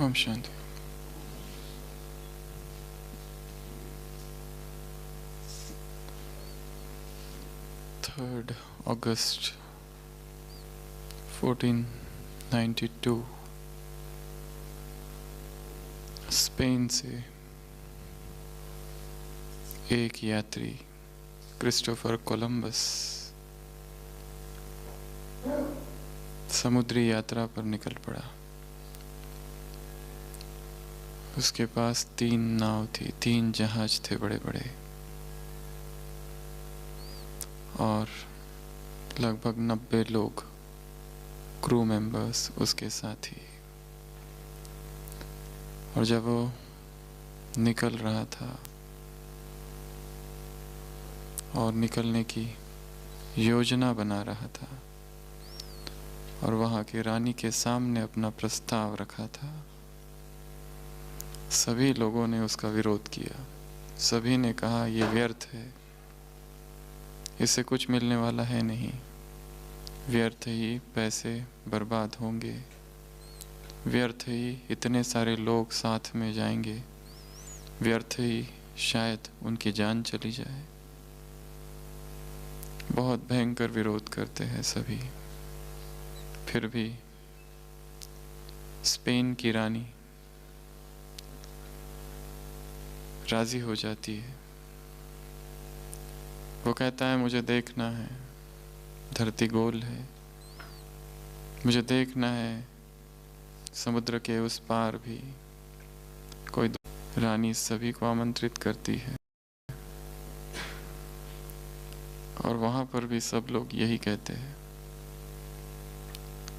Om Shanti. 3rd August 1492 Spain से एक यात्री क्रिस्टोफर कोलंबस समुद्री यात्रा पर निकल पड़ा। उसके पास 3 नाव थी, 3 जहाज थे बड़े बड़े, और लगभग 90 लोग क्रू मेंबर्स उसके साथ ही। और जब वो निकल रहा था और निकलने की योजना बना रहा था और वहाँ की रानी के सामने अपना प्रस्ताव रखा था, सभी लोगों ने उसका विरोध किया। सभी ने कहा ये व्यर्थ है, इससे कुछ मिलने वाला है नहीं, व्यर्थ ही पैसे बर्बाद होंगे, व्यर्थ ही इतने सारे लोग साथ में जाएंगे, व्यर्थ ही शायद उनकी जान चली जाए। बहुत भयंकर विरोध करते हैं सभी। फिर भी स्पेन की रानी राजी हो जाती है। वो कहता है मुझे देखना है, धरती गोल है, मुझे देखना है समुद्र के उस पार भी कोई। रानी सभी को आमंत्रित करती है और वहाँ पर भी सब लोग यही कहते हैं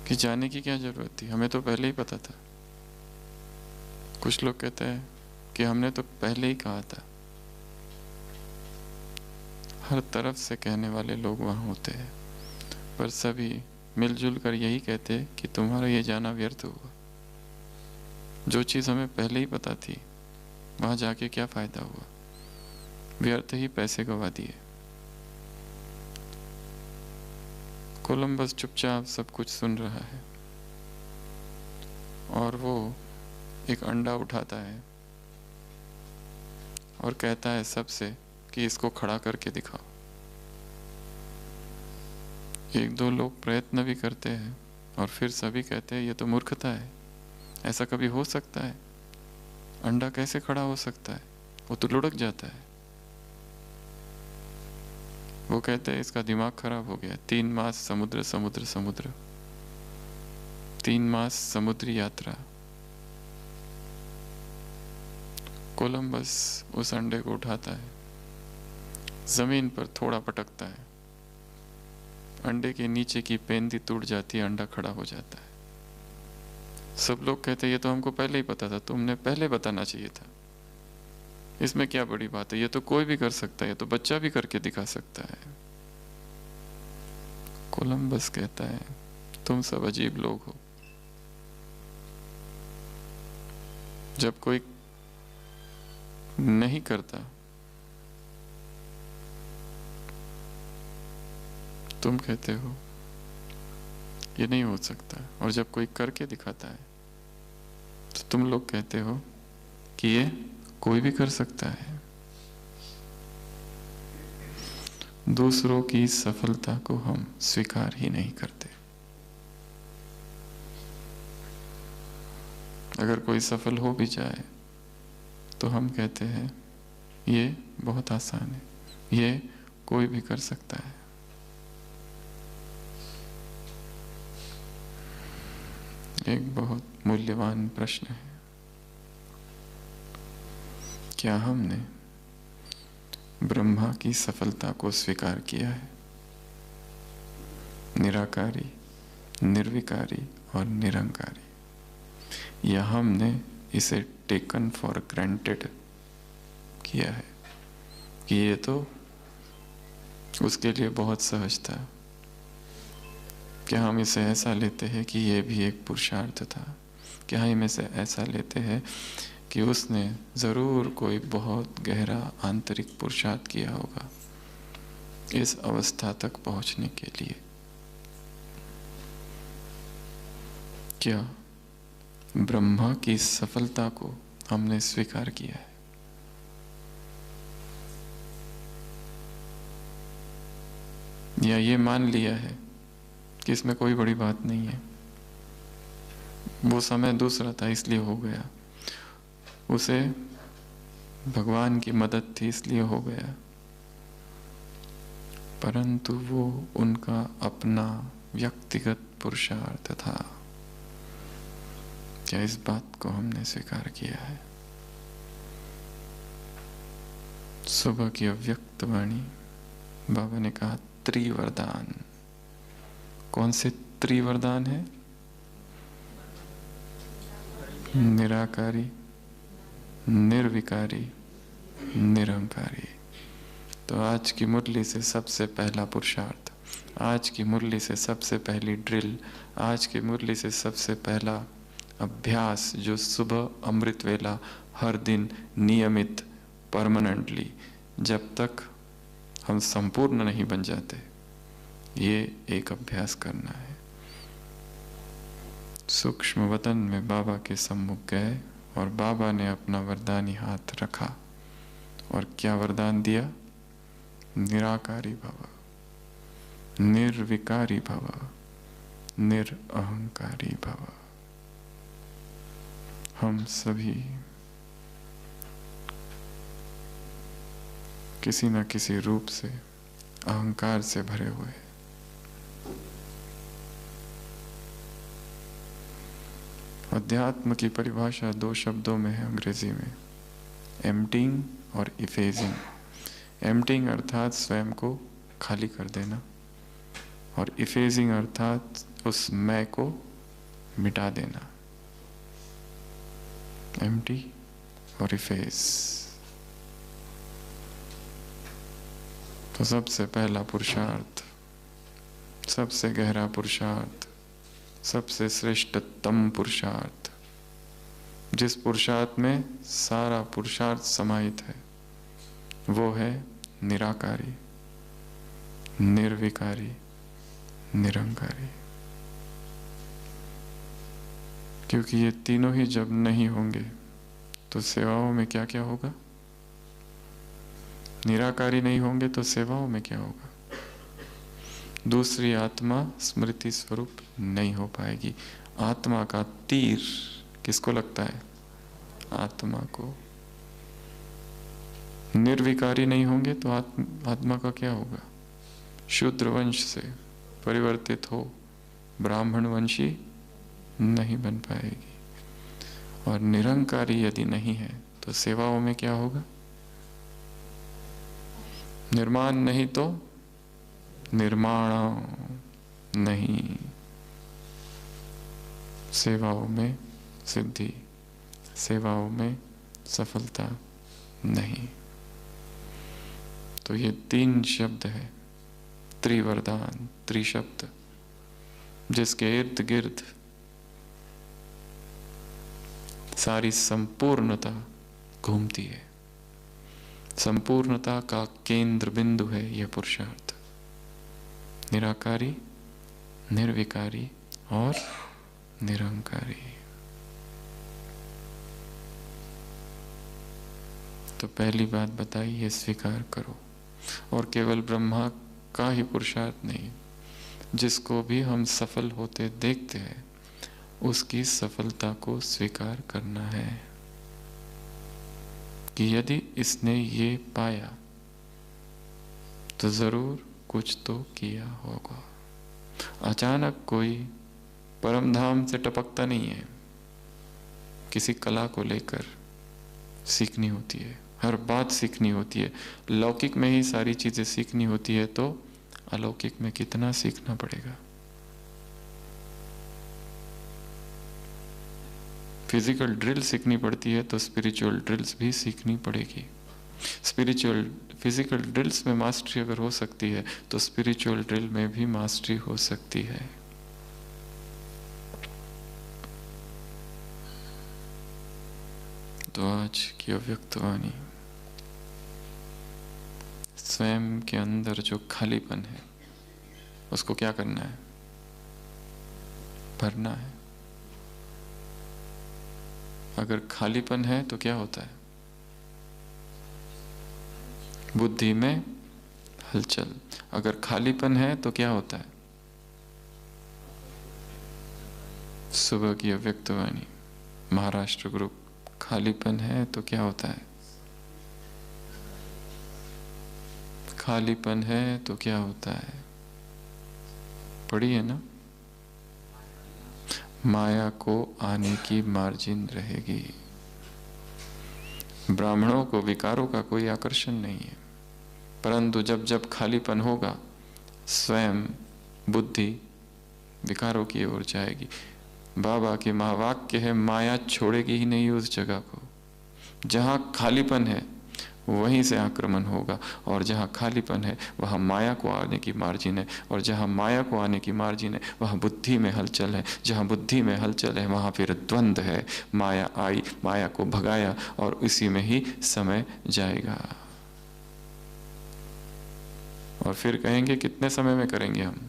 कि जाने की क्या ज़रूरत थी, हमें तो पहले ही पता था। कुछ लोग कहते हैं कि हमने तो पहले ही कहा था। हर तरफ से कहने वाले लोग वहाँ होते हैं, पर सभी मिलजुल कर यही कहते हैं कि तुम्हारा ये जाना व्यर्थ हुआ। जो चीज़ हमें पहले ही पता थी, वहाँ जाके क्या फ़ायदा हुआ, व्यर्थ ही पैसे गवा दिए। कोलंबस चुपचाप सब कुछ सुन रहा है और वो एक अंडा उठाता है और कहता है सबसे कि इसको खड़ा करके दिखाओ। 1-2 लोग प्रयत्न भी करते हैं और फिर सभी कहते हैं ये तो मूर्खता है, ऐसा कभी हो सकता है, अंडा कैसे खड़ा हो सकता है, वो तो लुढ़क जाता है। वो कहते हैं इसका दिमाग खराब हो गया। 3 मास समुद्र समुद्र समुद्र, 3 मास समुद्री यात्रा। कोलंबस उस अंडे को उठाता है, जमीन पर थोड़ा पटकता है, अंडे के नीचे की पेंदी टूट जाती है, अंडा खड़ा हो जाता है। सब लोग कहते हैं ये तो हमको पहले ही पता था, तुमने पहले बताना चाहिए था, इसमें क्या बड़ी बात है, ये तो कोई भी कर सकता है, ये तो बच्चा भी करके दिखा सकता है। कोलंबस कहता है तुम सब अजीब लोग हो। जब कोई नहीं करता तुम कहते हो ये नहीं हो सकता, और जब कोई करके दिखाता है तो तुम लोग कहते हो कि ये कोई भी कर सकता है। दूसरों की सफलता को हम स्वीकार ही नहीं करते। अगर कोई सफल हो भी जाए तो हम कहते हैं ये बहुत आसान है, ये कोई भी कर सकता है। एक बहुत मूल्यवान प्रश्न है, क्या हमने ब्रह्मा की सफलता को स्वीकार किया है? निराकारी, निर्विकारी और निरंकारी, या हमने इसे टेकन फॉर ग्रांटेड किया है कि ये तो उसके लिए बहुत सहज था? क्या हम इसे ऐसा लेते हैं कि ये भी एक पुरुषार्थ था? क्या हम इसे ऐसा लेते हैं कि उसने ज़रूर कोई बहुत गहरा आंतरिक पुरुषार्थ किया होगा इस अवस्था तक पहुंचने के लिए? क्या ब्रह्मा की सफलता को हमने स्वीकार किया है। या ये मान लिया है कि इसमें कोई बड़ी बात नहीं है, वो समय दूसरा था इसलिए हो गया, उसे भगवान की मदद थी इसलिए हो गया, परंतु वो उनका अपना व्यक्तिगत पुरुषार्थ था। क्या इस बात को हमने स्वीकार किया है? सुबह की अव्यक्त वाणी, बाबा ने कहा त्रिवरदान। कौन से त्रिवरदान है? निराकारी, निर्विकारी, निरंकारी। तो आज की मुरली से सबसे पहला पुरुषार्थ, आज की मुरली से सबसे पहली ड्रिल, आज की मुरली से सबसे पहला अभ्यास, जो सुबह अमृत वेला हर दिन नियमित परमानेंटली, जब तक हम संपूर्ण नहीं बन जाते, ये एक अभ्यास करना है। सूक्ष्म वतन में बाबा के सम्मुख गए और बाबा ने अपना वरदानी हाथ रखा और क्या वरदान दिया? निराकारी भव, निर्विकारी भव, निरअहंकारी भव। हम सभी किसी न किसी रूप से अहंकार से भरे हुए हैं। अध्यात्म की परिभाषा दो शब्दों में है अंग्रेजी में, एम्प्टिंग और इफेजिंग। एम्प्टिंग अर्थात स्वयं को खाली कर देना, और इफेजिंग अर्थात उस मैं को मिटा देना। एम्प्टी और इफेज। तो सबसे पहला पुरुषार्थ, सबसे गहरा पुरुषार्थ, सबसे श्रेष्ठतम पुरुषार्थ, जिस पुरुषार्थ में सारा पुरुषार्थ समाहित है, वो है निराकारी, निर्विकारी, निरंकारी। क्योंकि ये तीनों ही जब नहीं होंगे तो सेवाओं में क्या क्या होगा? निराकारी नहीं होंगे तो सेवाओं में क्या होगा? दूसरी आत्मा स्मृति स्वरूप नहीं हो पाएगी। आत्मा का तीर किसको लगता है? आत्मा को। निर्विकारी नहीं होंगे तो आत्मा का क्या होगा? शूद्र वंश से परिवर्तित हो ब्राह्मण वंशी नहीं बन पाएगी। और निरंकारी यदि नहीं है तो सेवाओं में क्या होगा? निर्माण नहीं तो निर्माण नहीं, सेवाओं में सिद्धि, सेवाओं में सफलता नहीं। तो ये तीन शब्द है, त्रिवरदान, त्रिशब्द, जिसके इर्द गिर्द सारी संपूर्णता घूमती है। संपूर्णता का केंद्र बिंदु है यह पुरुषार्थ, निराकारी, निर्विकारी और निरंकारी। तो पहली बात बताई, ये स्वीकार करो। और केवल ब्रह्मा का ही पुरुषार्थ नहीं, जिसको भी हम सफल होते देखते हैं उसकी सफलता को स्वीकार करना है कि यदि इसने ये पाया तो जरूर कुछ तो किया होगा। अचानक कोई परम धाम से टपकता नहीं है। किसी कला को लेकर सीखनी होती है, हर बात सीखनी होती है। लौकिक में ही सारी चीजें सीखनी होती है तो अलौकिक में कितना सीखना पड़ेगा। फिजिकल ड्रिल सीखनी पड़ती है तो स्पिरिचुअल ड्रिल्स भी सीखनी पड़ेगी। स्पिरिचुअल फिजिकल ड्रिल्स में मास्टरी अगर हो सकती है तो स्पिरिचुअल ड्रिल में भी मास्टरी हो सकती है। तो आज की अव्यक्त वाणी, स्वयं के अंदर जो खालीपन है उसको क्या करना है? भरना है। अगर खालीपन है तो क्या होता है? बुद्धि में हलचल। अगर खालीपन है तो क्या होता है? सुबह की अव्यक्तवाणी, महाराष्ट्र ग्रुप। खालीपन है तो क्या होता है? खालीपन है तो क्या होता है? पढ़ी है ना? माया को आने की मार्जिन रहेगी। ब्राह्मणों को विकारों का कोई आकर्षण नहीं है, परंतु जब जब खालीपन होगा, स्वयं बुद्धि विकारों की ओर जाएगी। बाबा के महावाक्य है, माया छोड़ेगी ही नहीं उस जगह को। जहाँ खालीपन है वहीं से आक्रमण होगा, और जहाँ खालीपन है वहाँ माया को आने की मार्जिन है, और जहाँ माया को आने की मार्जिन है वहाँ बुद्धि में हलचल है। जहाँ बुद्धि में हलचल है वहाँ फिर द्वंद्व है। माया आई, माया को भगाया, और इसी में ही समय जाएगा। और फिर कहेंगे कितने समय में करेंगे हम?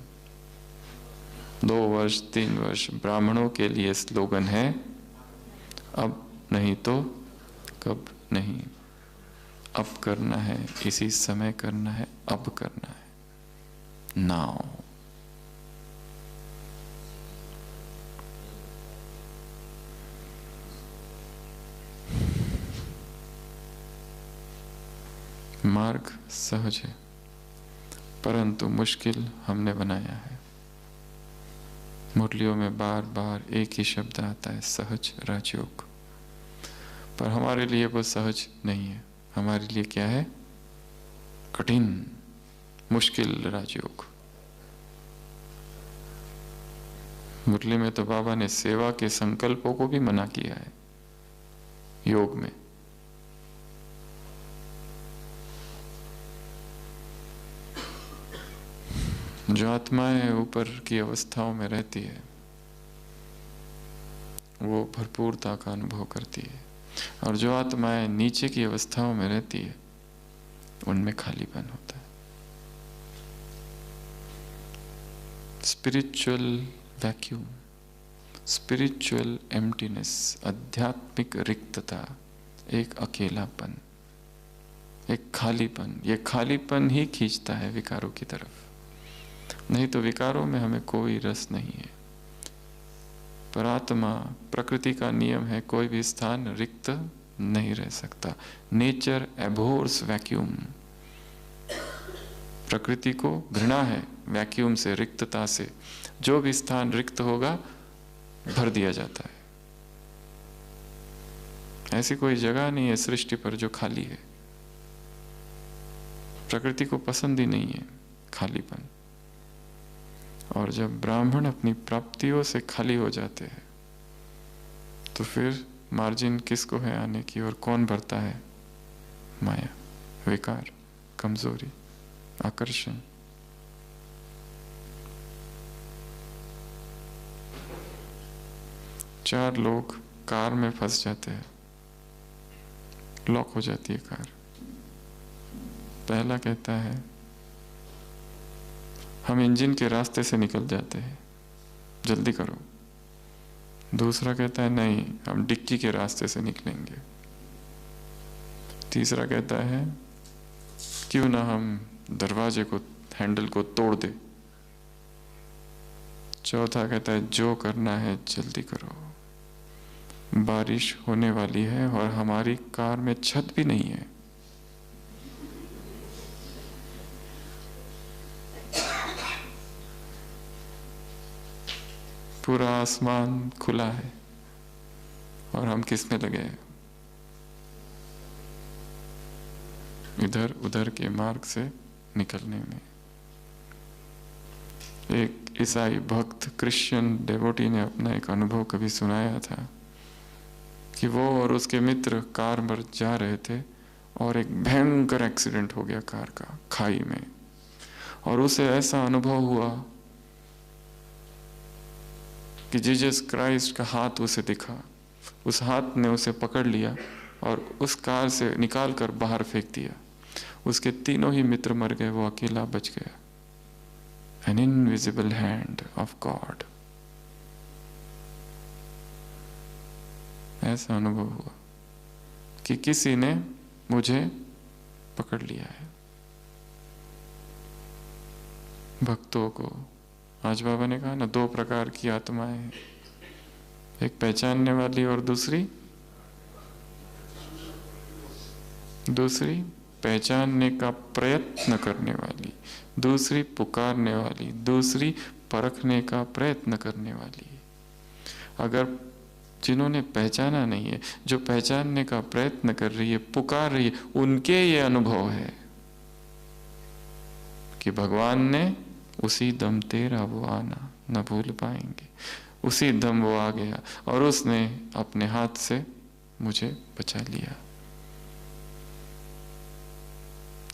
2 वर्ष 3 वर्ष। ब्राह्मणों के लिए स्लोगन है, अब नहीं तो कब नहीं। अब करना है, इसी समय करना है, अब करना है, नाउ। मार्ग सहज है, परंतु मुश्किल हमने बनाया है। मुरलियों में बार बार एक ही शब्द आता है, सहज राजयोग। पर हमारे लिए वो सहज नहीं है। हमारे लिए क्या है? कठिन, मुश्किल राजयोग। मुरली में तो बाबा ने सेवा के संकल्पों को भी मना किया है योग में। जो आत्माएं ऊपर की अवस्थाओं में रहती है वो भरपूरता का अनुभव करती है, और जो आत्माएं नीचे की अवस्थाओं में रहती है उनमें खालीपन होता है। स्पिरिचुअल वैक्यूम, स्पिरिचुअल एम्प्टीनेस, आध्यात्मिक रिक्तता, एक अकेलापन, एक खालीपन। ये खालीपन ही खींचता है विकारों की तरफ। नहीं तो विकारों में हमें कोई रस नहीं है। पर आत्मा, प्रकृति का नियम है, कोई भी स्थान रिक्त नहीं रह सकता। Nature abhors vacuum. प्रकृति को घृणा है वैक्यूम से, रिक्तता से। जो भी स्थान रिक्त होगा भर दिया जाता है। ऐसी कोई जगह नहीं है सृष्टि पर जो खाली है। प्रकृति को पसंद ही नहीं है खालीपन। और जब ब्राह्मण अपनी प्राप्तियों से खाली हो जाते हैं तो फिर मार्जिन किसको है आने की, और कौन भरता है? माया, विकार, कमजोरी, आकर्षण। चार लोग कार में फंस जाते हैं, लॉक हो जाती है कार। पहला कहता है हम इंजन के रास्ते से निकल जाते हैं, जल्दी करो। दूसरा कहता है नहीं, हम डिक्की के रास्ते से निकलेंगे। तीसरा कहता है क्यों ना हम दरवाजे को, हैंडल को तोड़ दे। चौथा कहता है जो करना है जल्दी करो, बारिश होने वाली है और हमारी कार में छत भी नहीं है। पूरा आसमान खुला है और हम किस में लगे हैं? इधर उधर के मार्ग से निकलने में। एक ईसाई भक्त, क्रिश्चियन डेवोटी ने अपना एक अनुभव कभी सुनाया था कि वो और उसके मित्र कार में जा रहे थे और एक भयंकर एक्सीडेंट हो गया कार का खाई में। और उसे ऐसा अनुभव हुआ कि जीसस क्राइस्ट का हाथ उसे दिखा। उस हाथ ने उसे पकड़ लिया और उस कार से निकाल कर बाहर फेंक दिया। उसके तीनों ही मित्र मर गए, वो अकेला बच गया। An invisible hand of God. ऐसा अनुभव हुआ कि किसी ने मुझे पकड़ लिया है। भक्तों को आज बाबा ने कहा ना, दो प्रकार की आत्माएं हैं, एक पहचानने वाली और दूसरी पहचानने का प्रयत्न करने वाली, दूसरी पुकारने वाली, दूसरी परखने का प्रयत्न करने वाली। अगर जिन्होंने पहचाना नहीं है, जो पहचानने का प्रयत्न कर रही है, पुकार रही है, उनके ये अनुभव है कि भगवान ने उसी दम तेरा वो आना न भूल पाएंगे। उसी दम वो आ गया और उसने अपने हाथ से मुझे बचा लिया।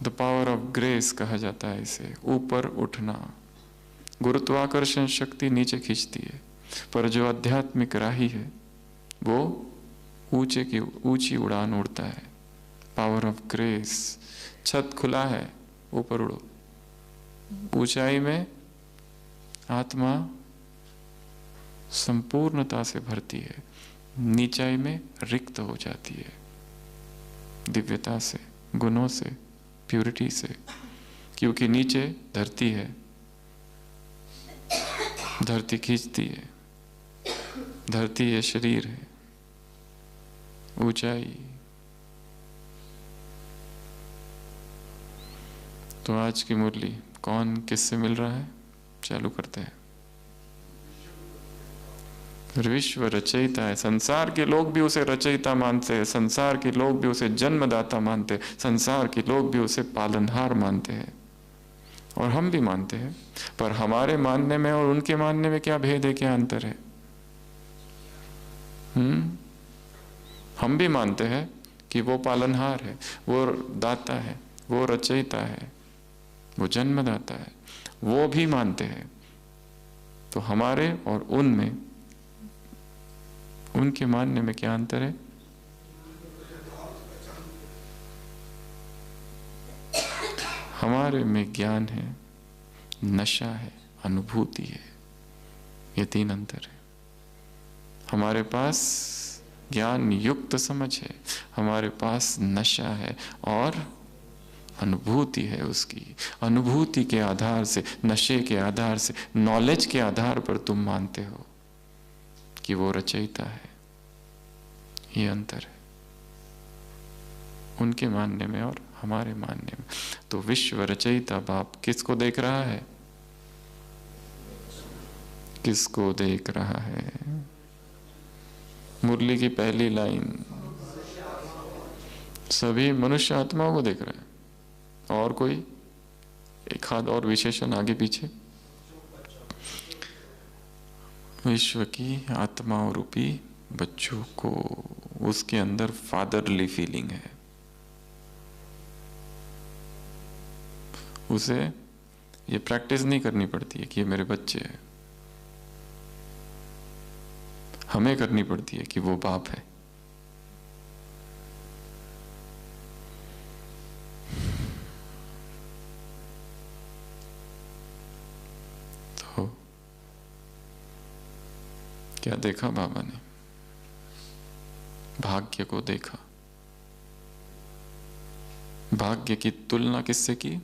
द पावर ऑफ ग्रेस कहा जाता है इसे, ऊपर उठना। गुरुत्वाकर्षण शक्ति नीचे खींचती है, पर जो आध्यात्मिक राही है वो ऊंचे की ऊंची उड़ान उड़ता है। पावर ऑफ ग्रेस, छत खुला है, ऊपर उड़ो। ऊंचाई में आत्मा संपूर्णता से भरती है, नीचाई में रिक्त हो जाती है, दिव्यता से, गुणों से, प्यूरिटी से। क्योंकि नीचे धरती है, धरती खींचती है, धरती ये शरीर है। ऊंचाई। तो आज की मुरली कौन किससे मिल रहा है, चालू करते हैं। विश्व रचयिता है, संसार के लोग भी उसे रचयिता मानते हैं, संसार के लोग भी उसे जन्मदाता मानते हैं, संसार के लोग भी उसे पालनहार मानते हैं, और हम भी मानते हैं। पर हमारे मानने में और उनके मानने में क्या भेद है, क्या अंतर है? हम भी मानते हैं कि वो पालनहार है, वो दाता है, वो रचयिता है, वो जन्मदाता है, वो भी मानते हैं। तो हमारे और उनमें, उनके मानने में क्या अंतर है? हमारे में ज्ञान है, नशा है, अनुभूति है, ये तीन अंतर है। हमारे पास ज्ञान युक्त समझ है, हमारे पास नशा है और अनुभूति है। उसकी अनुभूति के आधार से, नशे के आधार से, नॉलेज के आधार पर तुम मानते हो कि वो रचयिता है। ये अंतर है उनके मानने में और हमारे मानने में। तो विश्व रचयिता बाप किसको देख रहा है? किसको देख रहा है? मुरली की पहली लाइन, सभी मनुष्य आत्माओं को देख रहा है। और कोई एक हाथ और विशेषण आगे पीछे? विश्व की आत्माओं रूपी बच्चों को, उसके अंदर फादरली फीलिंग है। उसे ये प्रैक्टिस नहीं करनी पड़ती है कि ये मेरे बच्चे हैं, हमें करनी पड़ती है कि वो बाप है। तो क्या देखा बाबा ने? भाग्य को देखा। भाग्य की तुलना किससे की?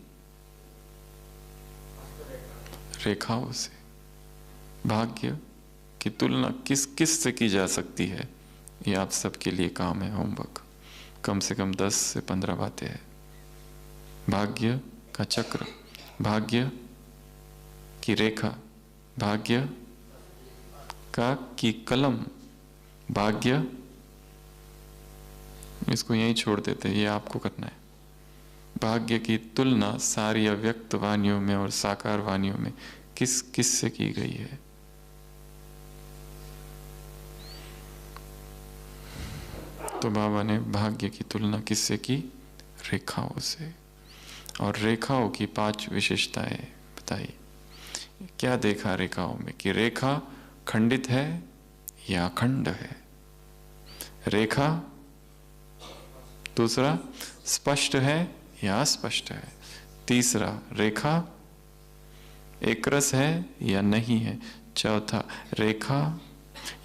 रेखाओं से। भाग्य की तुलना किस किस से की जा सकती है? ये आप सबके लिए काम है, होमवर्क। कम से कम 10 से 15 बातें हैं। भाग्य का चक्र, भाग्य की रेखा, भाग्य का की कलम, भाग्य, इसको यहीं छोड़ देते हैं, ये आपको करना है। भाग्य की तुलना सारी अव्यक्त वाणियों में और साकार वाणियों में किस किस से की गई है? तो बाबा ने भाग्य की तुलना किससे की? रेखाओं से। और रेखाओं की 5 विशेषताएं बताई। क्या देखा रेखाओं में? कि रेखा खंडित है या अखंड है। रेखा, दूसरा स्पष्ट है या अस्पष्ट है। तीसरा, रेखा एकरस है या नहीं है। चौथा, रेखा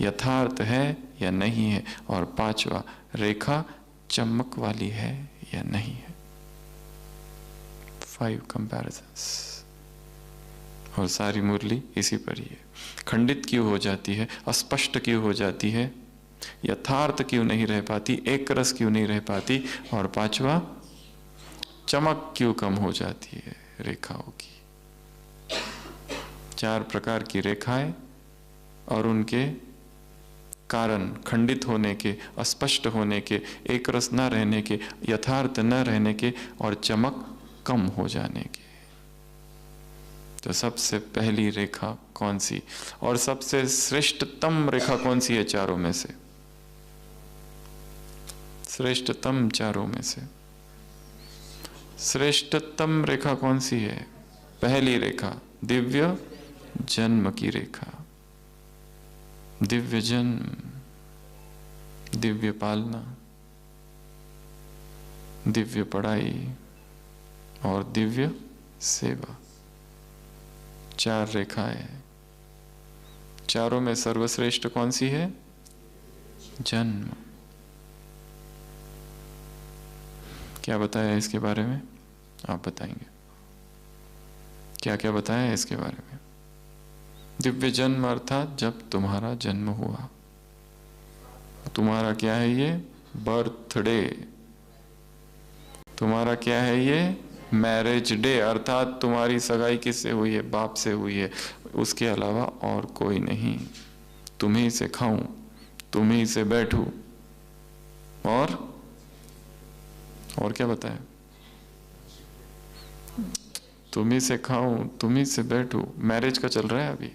यथार्थ है या नहीं है, और पांचवा, रेखा चमक वाली है या नहीं है। 5 कंपैरिजंस। और सारी मुरली इसी पर ही है। खंडित क्यों हो जाती है, अस्पष्ट क्यों हो जाती है, यथार्थ क्यों नहीं रह पाती, एक रस क्यों नहीं रह पाती, और पांचवा, चमक क्यों कम हो जाती है रेखाओं की। 4 प्रकार की रेखाएं और उनके कारण खंडित होने के, अस्पष्ट होने के, एक रस न रहने के, यथार्थ न रहने के और चमक कम हो जाने के। तो सबसे पहली रेखा कौन सी और सबसे श्रेष्ठतम रेखा कौन सी है चारों में से? श्रेष्ठतम चारों में से श्रेष्ठतम रेखा कौन सी है? पहली रेखा दिव्य जन्म की रेखा। दिव्य जन्म, दिव्य पालना, दिव्य पढ़ाई और दिव्य सेवा। 4 रेखाएं। चारों में सर्वश्रेष्ठ कौन सी है? जन्म। क्या बताया इसके बारे में? आप बताएंगे क्या क्या बताया है इसके बारे में? दिव्य जन्म अर्थात जब तुम्हारा जन्म हुआ। तुम्हारा क्या है ये? बर्थडे। तुम्हारा क्या है ये? Marriage day. अर्थात तुम्हारी सगाई किससे हुई है? बाप से हुई है, उसके अलावा और कोई नहीं। तुम्ही से खाऊं, तुम्ही से बैठूं, और क्या बताया? तुम्ही से खाऊं, तुम्ही से बैठूं। मैरिज का चल रहा है अभी।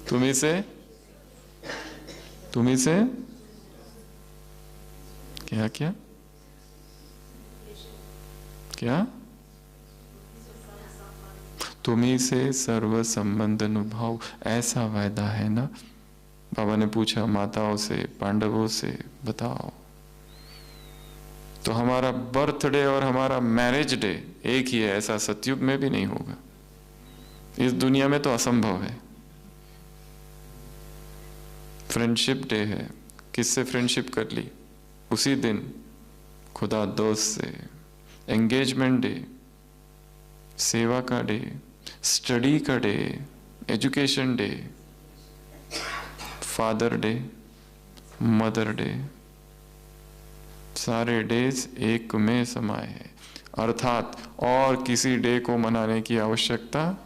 तुम्ही से क्या क्या क्या? तुम्ही से सर्व संबंध अनुभाव, ऐसा वायदा है ना। बाबा ने पूछा माताओं से, पांडवों से, बताओ। तो हमारा बर्थडे और हमारा मैरिज डे एक ही है, ऐसा सतयुग में भी नहीं होगा। इस दुनिया में तो असंभव है। फ्रेंडशिप डे है, किससे फ्रेंडशिप कर ली? उसी दिन खुदा दोस्त से। एंगेजमेंट डे, सेवा का डे, स्टडी का day, education day, father day, mother day, सारे डेज एक में समाये है। अर्थात और किसी डे को मनाने की आवश्यकता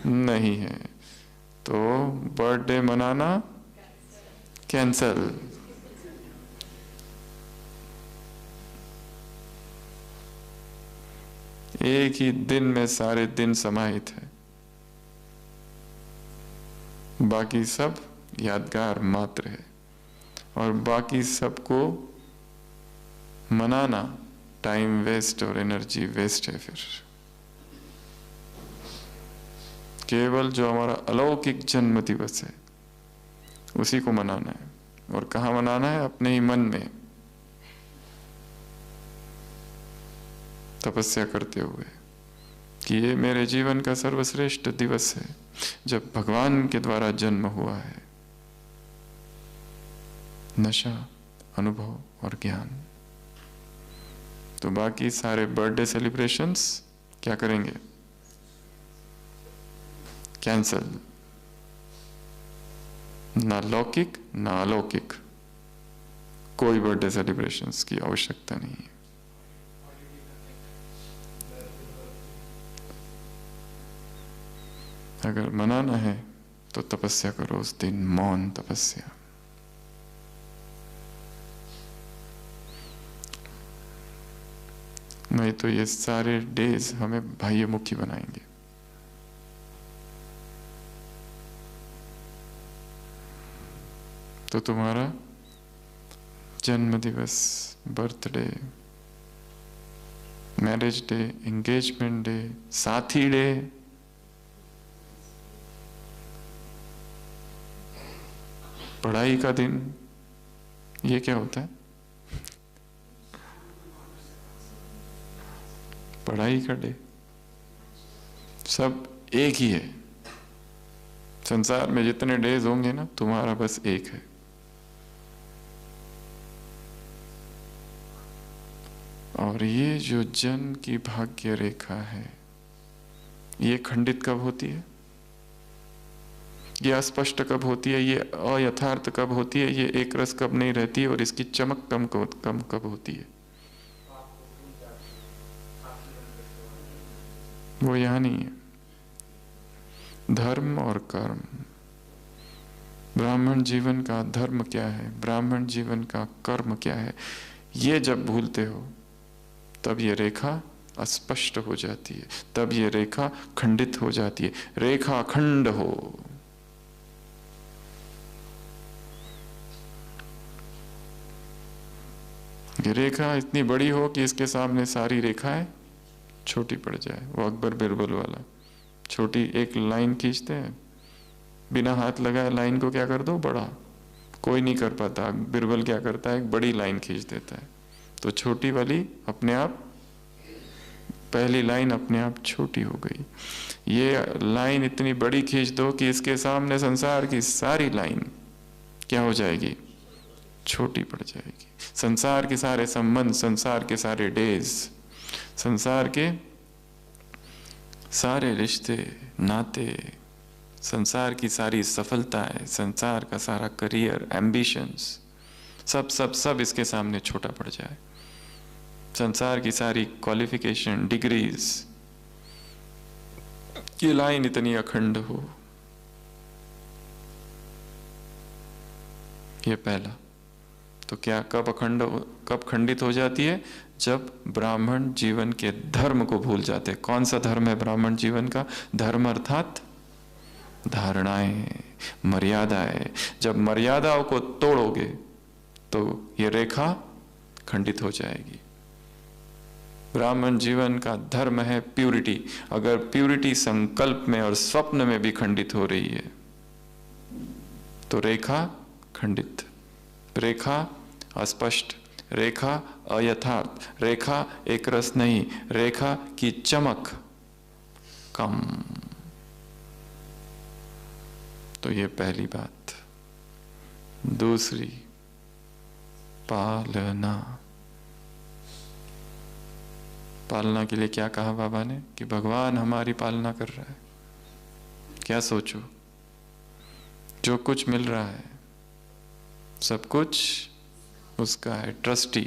नहीं है। तो बर्थडे मनाना कैंसल। एक ही दिन में सारे दिन समाहित है, बाकी सब यादगार मात्र है। और बाकी सबको मनाना टाइम वेस्ट और एनर्जी वेस्ट है। फिर केवल जो हमारा अलौकिक जन्म दिवस है उसी को मनाना है। और कहाँ मनाना है? अपने ही मन में तपस्या करते हुए कि ये मेरे जीवन का सर्वश्रेष्ठ दिवस है जब भगवान के द्वारा जन्म हुआ है। नशा, अनुभव और ज्ञान। तो बाकी सारे बर्थडे सेलिब्रेशंस क्या करेंगे? कैंसल। ना लौकिक ना अलौकिक, कोई बर्थडे सेलिब्रेशंस की आवश्यकता नहीं है। अगर मनाना है तो तपस्या करो उस दिन, मौन तपस्या। नहीं तो ये सारे डेज हमें बाह्यमुखी बनाएंगे। तो तुम्हारा जन्म दिवस, birthday, marriage day, engagement day, साथी डे, पढ़ाई का दिन, ये क्या होता है? पढ़ाई का डे, सब एक ही है। संसार में जितने डेज होंगे ना, तुम्हारा बस एक है। और ये जो जन्म की भाग्य रेखा है, ये खंडित कब होती है, ये अस्पष्ट कब होती है, ये अयथार्थ कब होती है, ये एक रस कब नहीं रहती है, और इसकी चमक कम कब होती है, वो यहां नहीं है। धर्म और कर्म, ब्राह्मण जीवन का धर्म क्या है, ब्राह्मण जीवन का कर्म क्या है, ये जब भूलते हो तब ये रेखा अस्पष्ट हो जाती है, तब ये रेखा खंडित हो जाती है। रेखा खंड हो, ये रेखा इतनी बड़ी हो कि इसके सामने सारी रेखाएं छोटी पड़ जाए। वो अकबर बिरबल वाला, छोटी एक लाइन खींचते हैं, बिना हाथ लगाए लाइन को क्या कर दो बड़ा, कोई नहीं कर पाता। बिरबल क्या करता है, एक बड़ी लाइन खींच देता है, तो छोटी वाली अपने आप, पहली लाइन अपने आप छोटी हो गई। ये लाइन इतनी बड़ी खींच दो कि इसके सामने संसार की सारी लाइन क्या हो जाएगी, छोटी पड़ जाएगी। संसार के सारे संबंध, संसार के सारे डेज, संसार के सारे रिश्ते नाते, संसार की सारी सफलताएं, संसार का सारा करियर, एम्बिशंस, सब सब सब इसके सामने छोटा पड़ जाए। संसार की सारी क्वालिफिकेशन, डिग्रीज, ये लाइन इतनी अखंड हो। ये पहला। तो क्या कब खंडित हो जाती है, जब ब्राह्मण जीवन के धर्म को भूल जाते। कौन सा धर्म है ब्राह्मण जीवन का? धर्म अर्थात धारणाएं, मर्यादाएं। जब मर्यादाओं को तोड़ोगे तो ये रेखा खंडित हो जाएगी। ब्राह्मण जीवन का धर्म है प्यूरिटी। अगर प्यूरिटी संकल्प में और स्वप्न में भी खंडित हो रही है तो रेखा खंडित, रेखा अस्पष्ट, रेखा अयथार्थ, रेखा एक रस नहीं, रेखा की चमक कम। तो ये पहली बात। दूसरी, पालना। पालना के लिए क्या कहा बाबा ने कि भगवान हमारी पालना कर रहा है। क्या सोचो, जो कुछ मिल रहा है सब कुछ उसका है। ट्रस्टी।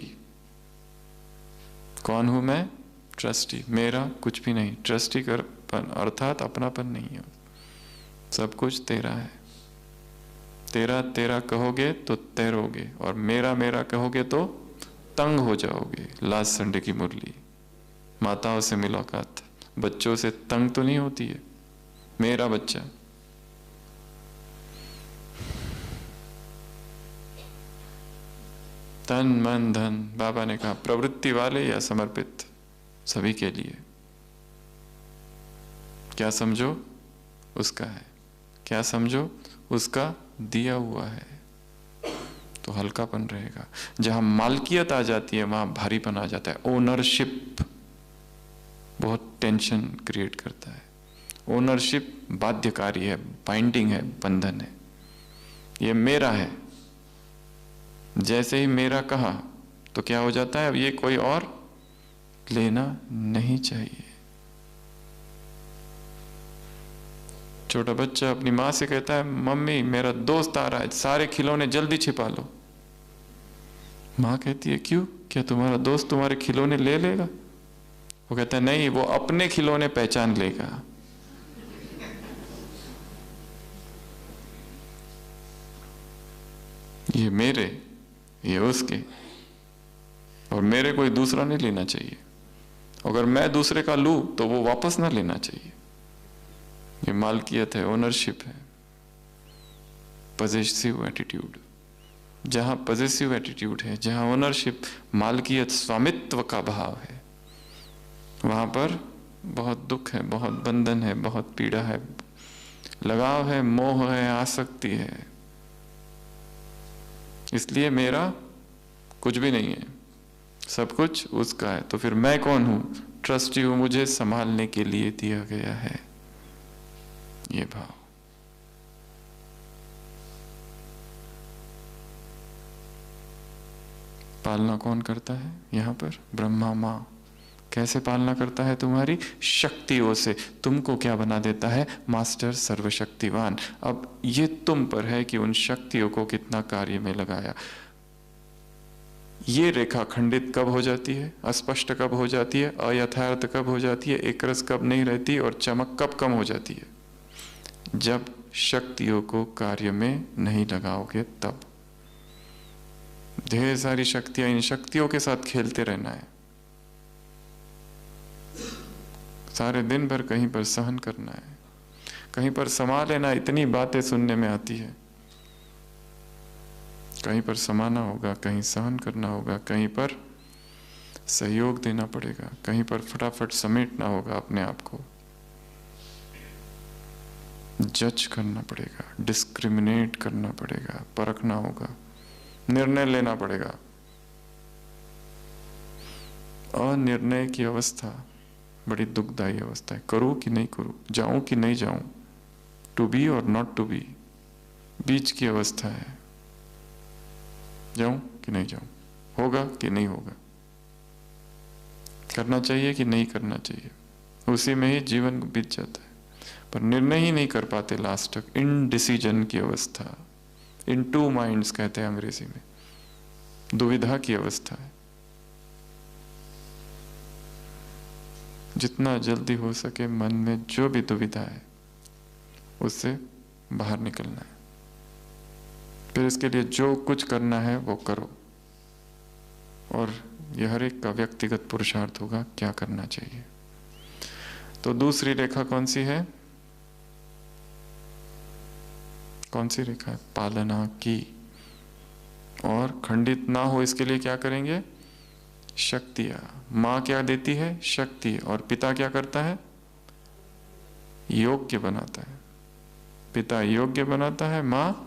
कौन हूं मैं? ट्रस्टी। मेरा कुछ भी नहीं। ट्रस्टी कर अर्थात अपनापन नहीं है। सब कुछ तेरा है। तेरा तेरा कहोगे तो तैरोगे, और मेरा मेरा कहोगे तो तंग हो जाओगे। लास्ट संडे की मुरली, माताओं से मुलाकात, बच्चों से तंग तो नहीं होती है। मेरा बच्चा, तन मन धन, बाबा ने कहा प्रवृत्ति वाले या समर्पित, सभी के लिए। क्या समझो उसका है, क्या समझो उसका दिया हुआ है, तो हल्कापन रहेगा। जहां मालकियत आ जाती है वहां भारीपन आ जाता है। ओनरशिप बहुत टेंशन क्रिएट करता है। ओनरशिप बाध्यकारी है, बाइंडिंग है, बंधन है। ये मेरा है, जैसे ही मेरा कहा तो क्या हो जाता है, अब ये कोई और लेना नहीं चाहिए। छोटा बच्चा अपनी माँ से कहता है, मम्मी मेरा दोस्त आ रहा है, सारे खिलौने जल्दी छिपा लो। माँ कहती है क्यों, क्या तुम्हारा दोस्त तुम्हारे खिलौने ले लेगा? वो कहता है नहीं, वो अपने खिलौने पहचान लेगा। ये मेरे, ये उसके, और मेरे कोई दूसरा नहीं लेना चाहिए। अगर मैं दूसरे का लूं तो वो वापस ना लेना चाहिए। ये मालकियत है, ओनरशिप है, पॉजिटिव एटीट्यूड। जहां पॉजिटिव एटीट्यूड है, जहां ओनरशिप, मालकियत, स्वामित्व का भाव है, वहां पर बहुत दुख है, बहुत बंधन है, बहुत पीड़ा है, लगाव है, मोह है, आसक्ति है। इसलिए मेरा कुछ भी नहीं है, सब कुछ उसका है। तो फिर मैं कौन हूं? ट्रस्टी हूं, मुझे संभालने के लिए दिया गया है। ये भाव। पालना कौन करता है? यहाँ पर ब्रह्मा माँ। कैसे पालना करता है? तुम्हारी शक्तियों से। तुमको क्या बना देता है? मास्टर सर्वशक्तिवान। अब ये तुम पर है कि उन शक्तियों को कितना कार्य में लगाया। ये रेखा खंडित कब हो जाती है, अस्पष्ट कब हो जाती है, अयथार्थ कब हो जाती है, एक रस कब नहीं रहती और चमक कब कम हो जाती है? जब शक्तियों को कार्य में नहीं लगाओगे तब। ढेर सारी शक्तियां, इन शक्तियों के साथ खेलते रहना है, सारे दिन भर कहीं पर सहन करना है, कहीं पर समा लेना। इतनी बातें सुनने में आती है, कहीं पर समाना होगा, कहीं सहन करना होगा, कहीं पर सहयोग देना पड़ेगा, कहीं पर फटाफट समेटना होगा अपने आप को, जज करना पड़ेगा, डिस्क्रिमिनेट करना पड़ेगा, परखना होगा, निर्णय लेना पड़ेगा। अनिर्णय की अवस्था बड़ी दुखदायी अवस्था है। करूं कि नहीं करूं, जाऊं कि नहीं जाऊं, टू बी और नॉट टू बी, बीच की अवस्था है। जाऊं कि नहीं जाऊं, होगा कि नहीं होगा, करना चाहिए कि नहीं करना चाहिए, उसी में ही जीवन बीत जाता है। पर निर्णय ही नहीं कर पाते लास्ट तक। इनडिसीजन की अवस्था, इन टू माइंड्स कहते हैं अंग्रेजी में, दुविधा की अवस्था है। जितना जल्दी हो सके मन में जो भी दुविधा है उससे बाहर निकलना है। फिर इसके लिए जो कुछ करना है वो करो, और यह हर एक का व्यक्तिगत पुरुषार्थ होगा क्या करना चाहिए। तो दूसरी रेखा कौन सी है? कौन सी रेखा है? पालना की। और खंडित ना हो इसके लिए क्या करेंगे? शक्तियां। माँ क्या देती है? शक्ति। और पिता क्या करता है? योग्य बनाता है। पिता योग्य बनाता है, माँ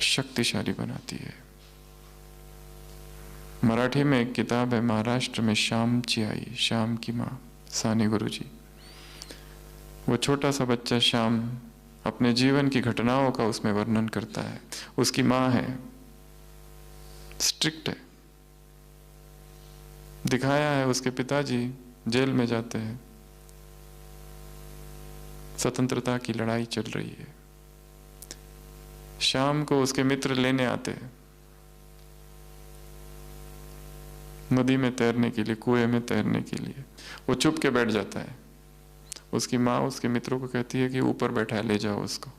शक्तिशाली बनाती है। मराठी में एक किताब है, महाराष्ट्र में श्यामची आई, श्याम की माँ, साने गुरुजी। वो छोटा सा बच्चा श्याम अपने जीवन की घटनाओं का उसमें वर्णन करता है। उसकी माँ है, स्ट्रिक्ट है। दिखाया है उसके पिताजी जेल में जाते हैं, स्वतंत्रता की लड़ाई चल रही है। शाम को उसके मित्र लेने आते हैं नदी में तैरने के लिए, कुएं में तैरने के लिए। वो चुप के बैठ जाता है। उसकी माँ उसके मित्रों को कहती है कि ऊपर बैठा है, ले जाओ उसको,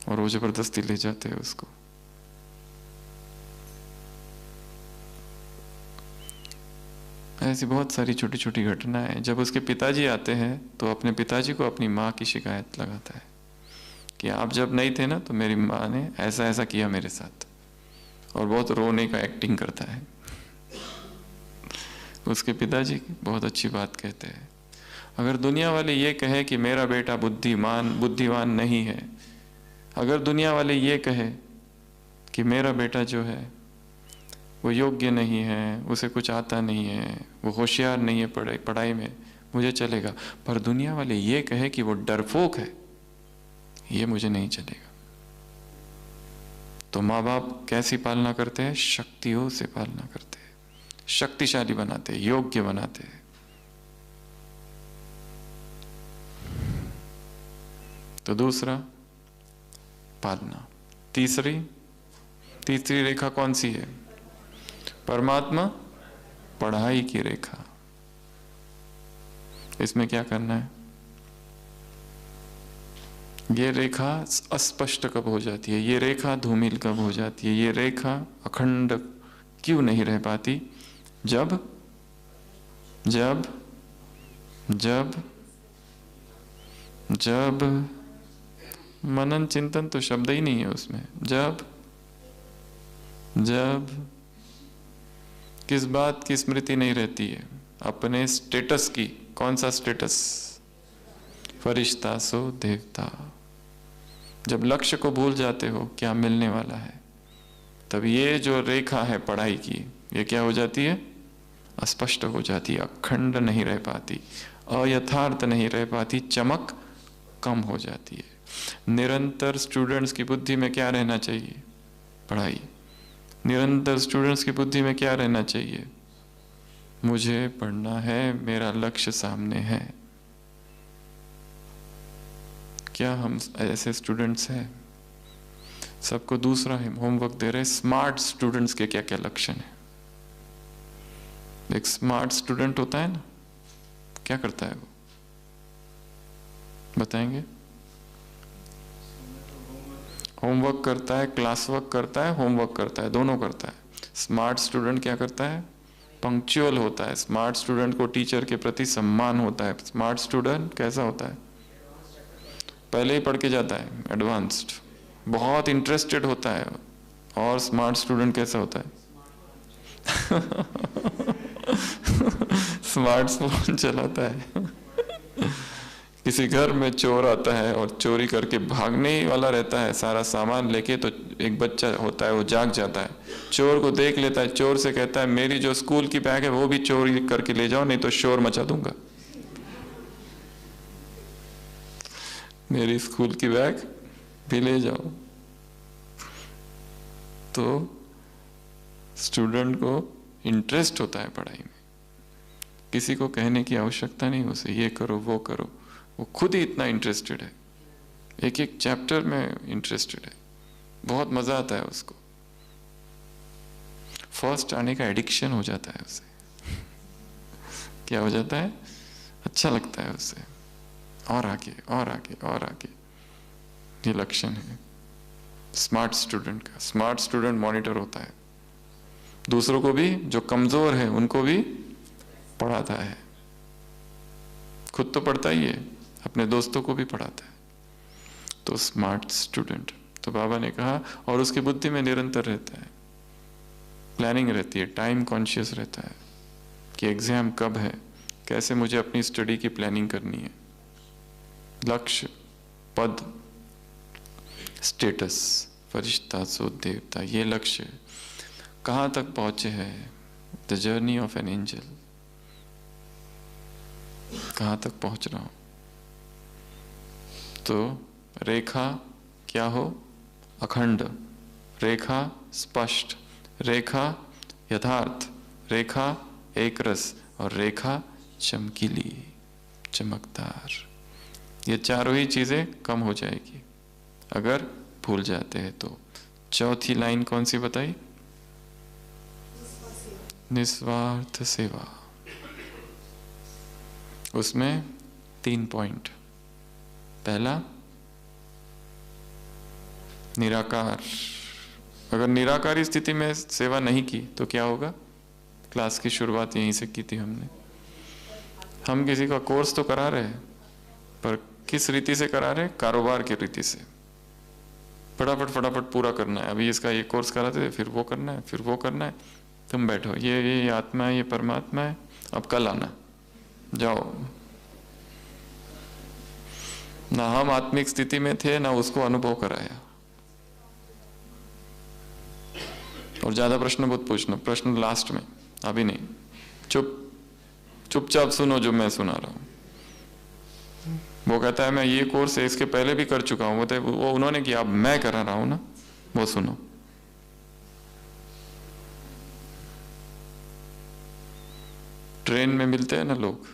और वो जबरदस्ती ले जाते हैं उसको। ऐसी बहुत सारी छोटी छोटी घटनाएं हैं। जब उसके पिताजी आते हैं तो अपने पिताजी को अपनी माँ की शिकायत लगाता है कि आप जब नहीं थे ना तो मेरी माँ ने ऐसा ऐसा किया मेरे साथ, और बहुत रोने का एक्टिंग करता है। उसके पिताजी बहुत अच्छी बात कहते हैं, अगर दुनिया वाले ये कहे कि मेरा बेटा बुद्धिमान नहीं है, अगर दुनिया वाले ये कहे कि मेरा बेटा जो है वो योग्य नहीं है, उसे कुछ आता नहीं है, वो होशियार नहीं है पढ़ाई में, मुझे चलेगा। पर दुनिया वाले ये कहे कि वो डरपोक है, ये मुझे नहीं चलेगा। तो माँ बाप कैसी पालना करते हैं? शक्तियों से पालना करते हैं, शक्तिशाली बनाते हैं, योग्य बनाते हैं। तो दूसरा पालना। तीसरी रेखा कौन सी है? परमात्मा पढ़ाई की रेखा। इसमें क्या करना है? ये रेखा अस्पष्ट कब हो जाती है, ये रेखा धूमिल कब हो जाती है, ये रेखा अखंड क्यों नहीं रह पाती? जब जब जब जब मनन चिंतन तो शब्द ही नहीं है उसमें। जब किस बात की स्मृति नहीं रहती है? अपने स्टेटस की। कौन सा स्टेटस? फरिश्ता सो देवता। जब लक्ष्य को भूल जाते हो क्या मिलने वाला है, तब ये जो रेखा है पढ़ाई की, ये क्या हो जाती है? अस्पष्ट हो जाती है, अखंड नहीं रह पाती, अयथार्थ नहीं रह पाती, चमक कम हो जाती है। निरंतर स्टूडेंट्स की बुद्धि में क्या रहना चाहिए? पढ़ाई। निरंतर स्टूडेंट्स की बुद्धि में क्या रहना चाहिए? मुझे पढ़ना है, मेरा लक्ष्य सामने है। क्या हम ऐसे स्टूडेंट्स हैं? सबको दूसरा होमवर्क दे रहे। स्मार्ट स्टूडेंट्स के क्या क्या लक्षण है? एक स्मार्ट स्टूडेंट होता है ना, क्या करता है वो, बताएंगे? होमवर्क करता है, क्लास वर्क करता है, होमवर्क करता है, दोनों करता है। स्मार्ट स्टूडेंट क्या करता है? पंक्चुअल होता है। स्मार्ट स्टूडेंट को टीचर के प्रति सम्मान होता है। स्मार्ट स्टूडेंट कैसा होता है? पहले ही पढ़ के जाता है, एडवांस्ड, बहुत इंटरेस्टेड होता है। और स्मार्ट स्टूडेंट कैसा होता है? स्मार्टफोन चलाता है। किसी घर में चोर आता है और चोरी करके भागने ही वाला रहता है, सारा सामान लेके, तो एक बच्चा होता है वो जाग जाता है, चोर को देख लेता है, चोर से कहता है मेरी जो स्कूल की बैग है वो भी चोरी करके ले जाओ, नहीं तो शोर मचा दूंगा। मेरी स्कूल की बैग भी ले जाओ। तो स्टूडेंट को इंटरेस्ट होता है पढ़ाई में, किसी को कहने की आवश्यकता नहीं उसे ये करो वो करो, वो खुद ही इतना इंटरेस्टेड है, एक एक चैप्टर में इंटरेस्टेड है, बहुत मजा आता है उसको। फर्स्ट आने का एडिक्शन हो जाता है उसे। क्या हो जाता है? अच्छा लगता है उसे, और आगे और आगे और आगे। ये लक्षण है स्मार्ट स्टूडेंट का। स्मार्ट स्टूडेंट मॉनिटर होता है, दूसरों को भी, जो कमजोर है उनको भी पढ़ाता है। खुद तो पढ़ता ही है, अपने दोस्तों को भी पढ़ाता है। तो स्मार्ट स्टूडेंट, तो बाबा ने कहा, और उसकी बुद्धि में निरंतर रहता है, प्लानिंग रहती है, टाइम कॉन्शियस रहता है कि एग्जाम कब है, कैसे मुझे अपनी स्टडी की प्लानिंग करनी है, लक्ष्य, पद, स्टेटस, फरिश्ता सो देवता, ये लक्ष्य कहाँ तक पहुंचे हैं, the journey of an angel, कहाँ तक पहुंच रहा हूं। तो रेखा क्या हो? अखंड, रेखा स्पष्ट, रेखा यथार्थ, रेखा एक रस, और रेखा चमकीली, चमकदार। ये चारों ही चीजें कम हो जाएगी अगर भूल जाते हैं तो। चौथी लाइन कौन सी बताई? निस्वार्थ सेवा। उसमें 3 पॉइंट। पहला, निराकार। अगर निराकारी स्थिति में सेवा नहीं की तो क्या होगा? क्लास की शुरुआत यहीं से की थी हमने। हम किसी का कोर्स तो करा रहे हैं, पर किस रीति से करा रहे हैं? कारोबार की रीति से। फटाफट फटाफट पूरा करना है। अभी इसका ये कोर्स कराते थे, फिर वो करना है, फिर वो करना है। तुम बैठो, ये आत्मा है, ये परमात्मा है, अब कल आना, जाओ। ना हम आत्मिक स्थिति में थे, ना उसको अनुभव कराया। और ज्यादा प्रश्न बहुत पूछना, प्रश्न लास्ट में, अभी नहीं। चुपचाप सुनो जो मैं सुना रहा हूं। वो कहता है मैं ये कोर्स इसके पहले भी कर चुका हूं, वो उन्होंने किया, अब मैं करा रहा हूं ना, वो सुनो। ट्रेन में मिलते हैं ना लोग,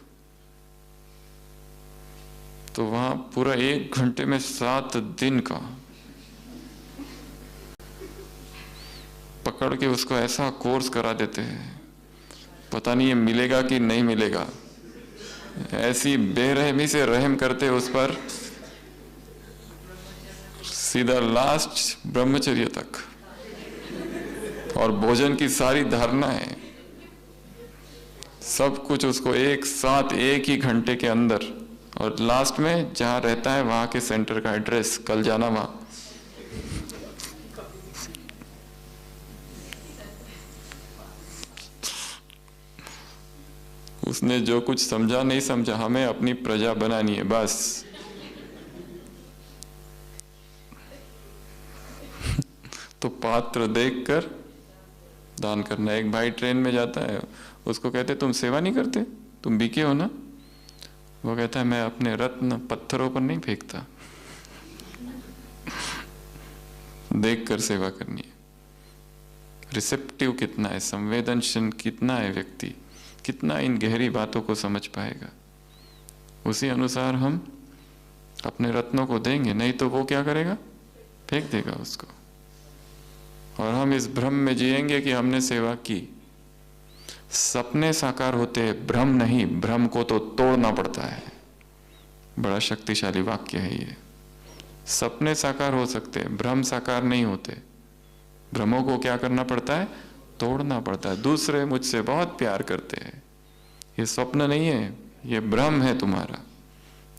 तो वहां पूरा 1 घंटे में 7 दिन का पकड़ के उसको ऐसा कोर्स करा देते हैं, पता नहीं ये मिलेगा कि नहीं मिलेगा। ऐसी बेरहमी से रहम करते उस पर, सीधा लास्ट ब्रह्मचर्य तक, और भोजन की सारी धारणाएं, सब कुछ उसको एक साथ 1 ही घंटे के अंदर। और लास्ट में जहां रहता है वहां के सेंटर का एड्रेस, कल जाना वहां। उसने जो कुछ समझा नहीं समझा, हमें अपनी प्रजा बनानी है बस। तो पात्र देखकर दान करना। एक भाई ट्रेन में जाता है, उसको कहते तुम सेवा नहीं करते, तुम बीके हो ना? वो कहता है मैं अपने रत्न पत्थरों पर नहीं फेंकता, देखकर सेवा करनी है। रिसेप्टिव कितना है, संवेदनशील कितना है व्यक्ति, कितना इन गहरी बातों को समझ पाएगा, उसी अनुसार हम अपने रत्नों को देंगे। नहीं तो वो क्या करेगा, फेंक देगा उसको। और हम इस भ्रम में जिएंगे कि हमने सेवा की। सपने साकार होते हैं, भ्रम नहीं। भ्रम को तो तोड़ना पड़ता है। बड़ा शक्तिशाली वाक्य है ये। सपने साकार हो सकते हैं, भ्रम साकार नहीं होते। भ्रमों को क्या करना पड़ता है, तोड़ना पड़ता है। दूसरे मुझसे बहुत प्यार करते हैं, ये स्वप्न नहीं है, ये भ्रम है तुम्हारा,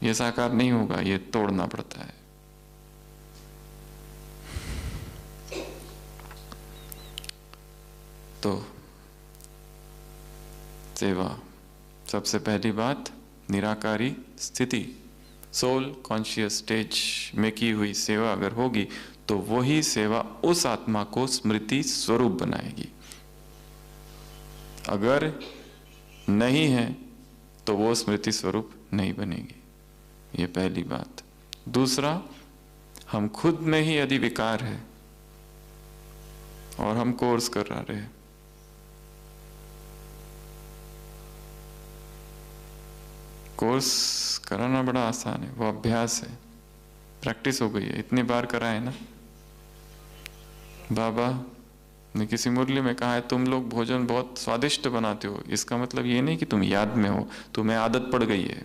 ये साकार नहीं होगा, ये तोड़ना पड़ता है। तो सेवा, सबसे पहली बात निराकारी स्थिति, सोल कॉन्शियस स्टेज में की हुई सेवा अगर होगी तो वही सेवा उस आत्मा को स्मृति स्वरूप बनाएगी। अगर नहीं है तो वो स्मृति स्वरूप नहीं बनेगी। ये पहली बात। दूसरा, हम खुद में ही यदि विकार है और हम कोर्स कर रहे हैं, कोर्स कराना बड़ा आसान है, वो अभ्यास है, प्रैक्टिस हो गई है, इतनी बार कराए ना। बाबा ने किसी मुरली में कहा है तुम लोग भोजन बहुत स्वादिष्ट बनाते हो, इसका मतलब ये नहीं कि तुम याद में हो, तुम्हें आदत पड़ गई है।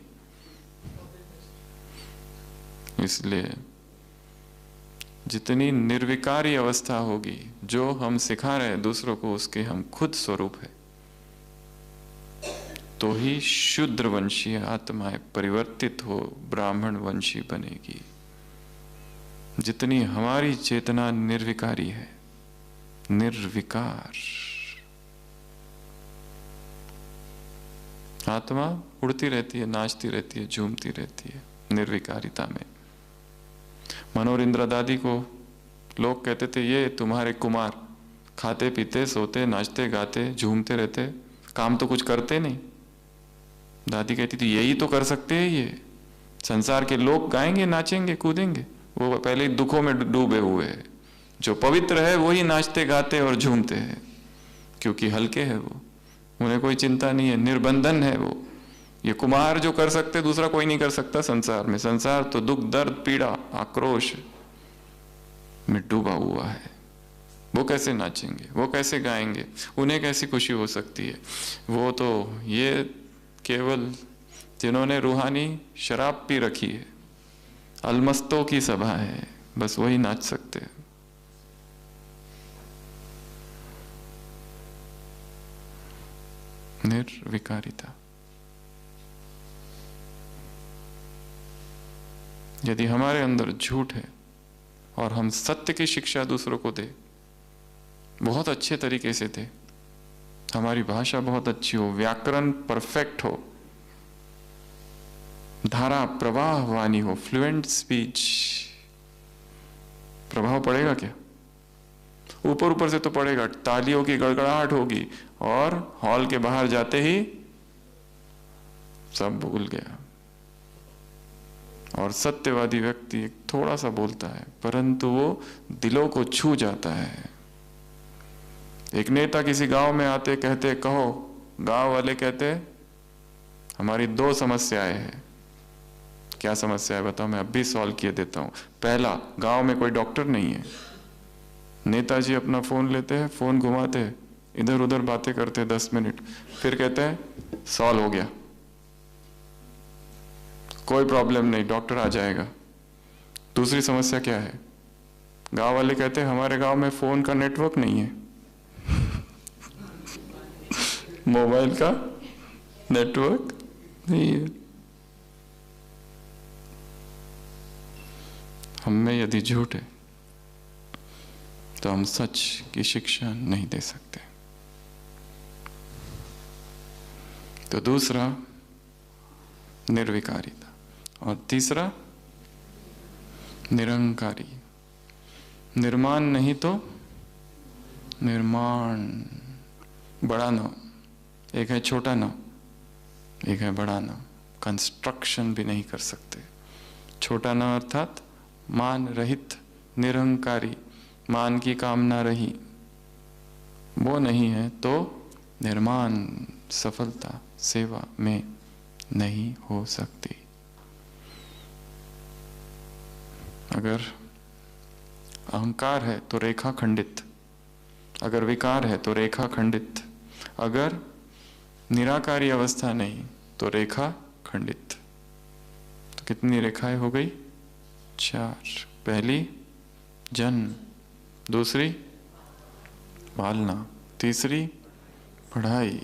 इसलिए जितनी निर्विकारी अवस्था होगी, जो हम सिखा रहे हैं दूसरों को, उसके हम खुद स्वरूप है, तो ही शूद्र वंशीय आत्माएं परिवर्तित हो ब्राह्मण वंशी बनेगी। जितनी हमारी चेतना निर्विकारी है, निर्विकार आत्मा उड़ती रहती है, नाचती रहती है, झूमती रहती है निर्विकारिता में। मनोहर इंदिरा दादी को लोग कहते थे ये तुम्हारे कुमार खाते पीते सोते नाचते गाते झूमते रहते, काम तो कुछ करते नहीं। दादी कहती थी यही तो कर सकते हैं, ये संसार के लोग गाएंगे नाचेंगे कूदेंगे, वो पहले ही दुखों में डूबे हुए हैं। जो पवित्र है वही नाचते गाते और झूमते हैं, क्योंकि हल्के है वो, उन्हें कोई चिंता नहीं है, निर्बंधन है वो। ये कुमार जो कर सकते दूसरा कोई नहीं कर सकता संसार में। संसार तो दुख दर्द पीड़ा आक्रोश में डूबा हुआ है। वो कैसे नाचेंगे, वो कैसे गाएंगे, उन्हें कैसी खुशी हो सकती है। वो तो ये केवल जिन्होंने रूहानी शराब पी रखी है, अलमस्तों की सभा है, बस वही नाच सकते हैं। निर्विकारिता। यदि हमारे अंदर झूठ है और हम सत्य की शिक्षा दूसरों को दे, बहुत अच्छे तरीके से दे, हमारी भाषा बहुत अच्छी हो, व्याकरण परफेक्ट हो, धारा प्रवाह वाणी हो, फ्लुएंट स्पीच, प्रभाव पड़ेगा क्या? ऊपर ऊपर से तो पड़ेगा, तालियों की गड़गड़ाहट होगी और हॉल के बाहर जाते ही सब भूल गया। और सत्यवादी व्यक्ति थोड़ा सा बोलता है परंतु वो दिलों को छू जाता है। एक नेता किसी गांव में आते कहते कहो, गांव वाले कहते हमारी दो समस्याएं हैं। क्या समस्या है बताओ, मैं अभी सॉल्व किए देता हूं। पहला, गांव में कोई डॉक्टर नहीं है। नेताजी अपना फोन लेते हैं, फोन घुमाते हैं, इधर उधर बातें करते हैं 10 मिनट, फिर कहते हैं सॉल्व हो गया, कोई प्रॉब्लम नहीं, डॉक्टर आ जाएगा। दूसरी समस्या क्या है? गांव वाले कहते हैं हमारे गांव में फोन का नेटवर्क नहीं है, मोबाइल का नेटवर्क नहीं है। हम में यदि झूठ है तो हम सच की शिक्षा नहीं दे सकते। तो दूसरा निर्विकारिता, और तीसरा निरंकारी। निर्माण नहीं तो निर्माण। बड़ा न, एक है छोटा न, एक है बड़ा न। कंस्ट्रक्शन भी नहीं कर सकते। छोटा न अर्थात मान रहित, निरंकारी, मान की कामना रही, वो नहीं है तो निर्माण सफलता सेवा में नहीं हो सकती। अगर अहंकार है तो रेखा खंडित, अगर विकार है तो रेखा खंडित, अगर निराकारी अवस्था नहीं तो रेखा खंडित। तो कितनी रेखाएं हो गई? 4। पहली जन्म, दूसरी पालना, तीसरी पढ़ाई,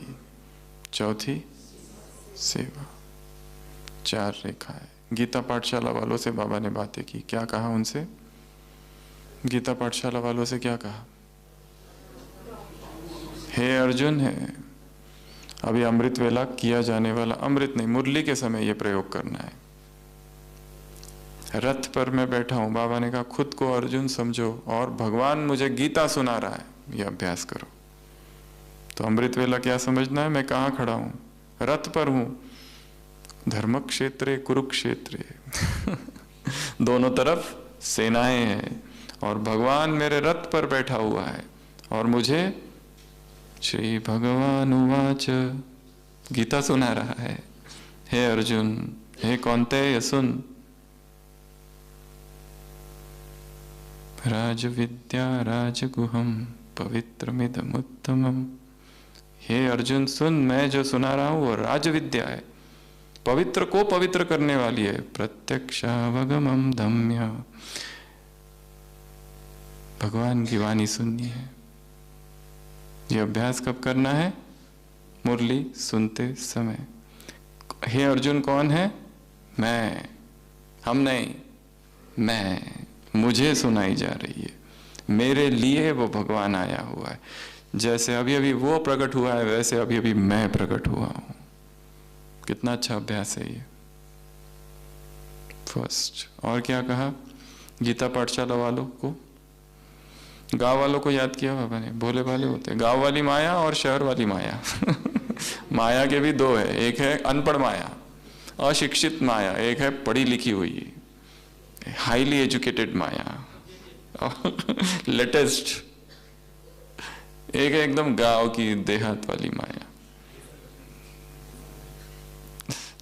चौथी सेवा। 4 रेखाएं। गीता पाठशाला वालों से बाबा ने बातें की, क्या कहा उनसे? गीता पाठशाला वालों से क्या कहा? हे अर्जुन, है अभी अमृत वेला किया जाने वाला, अमृत नहीं मुरली के समय यह प्रयोग करना है। रथ पर मैं बैठा हूं, बाबा ने कहा खुद को अर्जुन समझो और भगवान मुझे गीता सुना रहा है, यह अभ्यास करो। तो अमृत वेला क्या समझना है? मैं कहाँ खड़ा हूं? रथ पर हूं। धर्म क्षेत्रे कुरुक्षेत्रे दोनों तरफ सेनाएं हैं और भगवान मेरे रथ पर बैठा हुआ है और मुझे श्री भगवान उवाच गीता सुना रहा है। हे अर्जुन, हे कौन्तेय सुन, राजविद्या राजगुहम पवित्रमिदमुत्तमम्। हे अर्जुन सुन, मैं जो सुना रहा हूं वो राजविद्या है, पवित्र को पवित्र करने वाली है। प्रत्यक्षावगमम धम्य, भगवान की वाणी सुननी है। ये अभ्यास कब करना है? मुरली सुनते समय। हे अर्जुन कौन है? मैं, हम नहीं, मैं, मुझे सुनाई जा रही है, मेरे लिए वो भगवान आया हुआ है। जैसे अभी अभी वो प्रकट हुआ है वैसे अभी अभी मैं प्रकट हुआ हूं। कितना अच्छा अभ्यास है ये। फर्स्ट। और क्या कहा गीता पाठशाला वालों को? गांव वालों को याद किया बाबा ने, भोले भाले होते। गांव वाली माया और शहर वाली माया माया के भी 2 है, एक है अनपढ़ माया, अशिक्षित माया, एक है पढ़ी लिखी हुई हाईली एजुकेटेड माया लेटेस्ट, एक है एकदम गांव की देहात वाली माया।